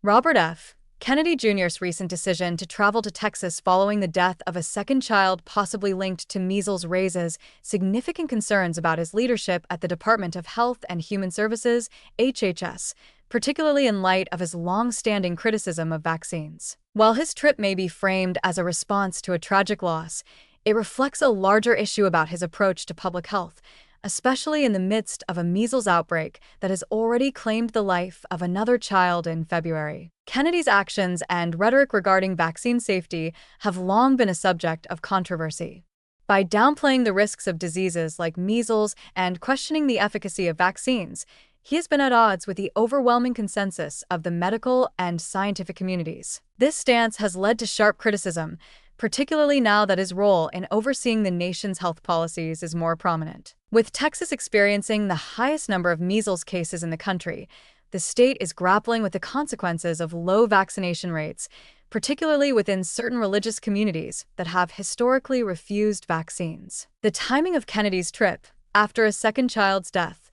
Robert F. Kennedy Jr.'s recent decision to travel to Texas following the death of a second child possibly linked to measles raises significant concerns about his leadership at the Department of Health and Human Services, HHS, particularly in light of his long-standing criticism of vaccines. While his trip may be framed as a response to a tragic loss, it reflects a larger issue about his approach to public health, especially in the midst of a measles outbreak that has already claimed the life of another child in February. Kennedy's actions and rhetoric regarding vaccine safety have long been a subject of controversy. By downplaying the risks of diseases like measles and questioning the efficacy of vaccines, he has been at odds with the overwhelming consensus of the medical and scientific communities. This stance has led to sharp criticism, particularly now that his role in overseeing the nation's health policies is more prominent. With Texas experiencing the highest number of measles cases in the country, the state is grappling with the consequences of low vaccination rates, particularly within certain religious communities that have historically refused vaccines. The timing of Kennedy's trip, after a second child's death,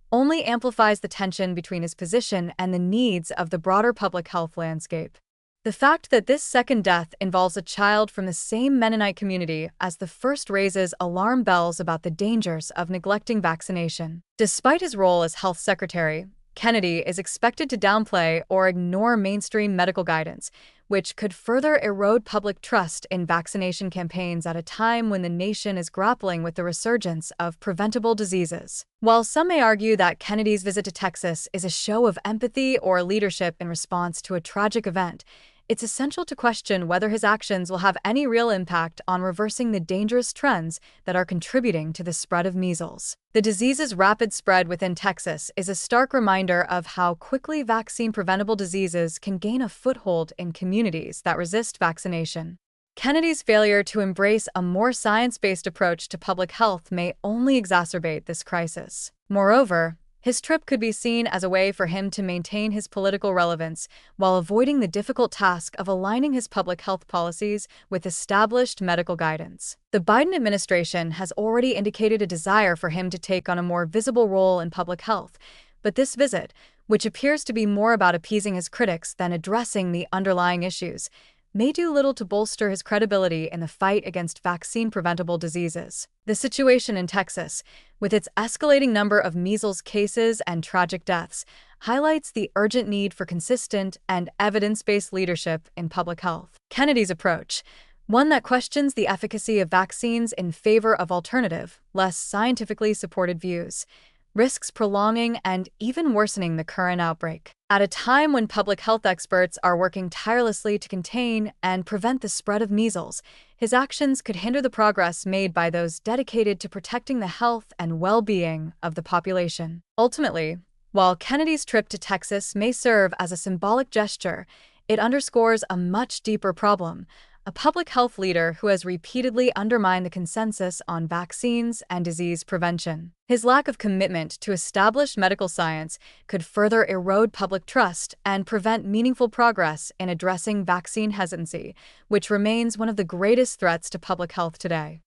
only amplifies the tension between his position and the needs of the broader public health landscape. The fact that this second death involves a child from the same Mennonite community as the first raises alarm bells about the dangers of neglecting vaccination. Despite his role as health secretary, Kennedy is expected to downplay or ignore mainstream medical guidance, which could further erode public trust in vaccination campaigns at a time when the nation is grappling with the resurgence of preventable diseases. While some may argue that Kennedy's visit to Texas is a show of empathy or leadership in response to a tragic event, it's essential to question whether his actions will have any real impact on reversing the dangerous trends that are contributing to the spread of measles. The disease's rapid spread within Texas is a stark reminder of how quickly vaccine-preventable diseases can gain a foothold in communities that resist vaccination. Kennedy's failure to embrace a more science-based approach to public health may only exacerbate this crisis. Moreover, his trip could be seen as a way for him to maintain his political relevance while avoiding the difficult task of aligning his public health policies with established medical guidance. The Biden administration has already indicated a desire for him to take on a more visible role in public health, but this visit, which appears to be more about appeasing his critics than addressing the underlying issues, may do little to bolster his credibility in the fight against vaccine-preventable diseases. The situation in Texas, with its escalating number of measles cases and tragic deaths, highlights the urgent need for consistent and evidence-based leadership in public health. Kennedy's approach, one that questions the efficacy of vaccines in favor of alternative, less scientifically supported views, risks prolonging and even worsening the current outbreak. At a time when public health experts are working tirelessly to contain and prevent the spread of measles, his actions could hinder the progress made by those dedicated to protecting the health and well-being of the population. Ultimately, while Kennedy's trip to Texas may serve as a symbolic gesture, it underscores a much deeper problem: a public health leader who has repeatedly undermined the consensus on vaccines and disease prevention. His lack of commitment to established medical science could further erode public trust and prevent meaningful progress in addressing vaccine hesitancy, which remains one of the greatest threats to public health today.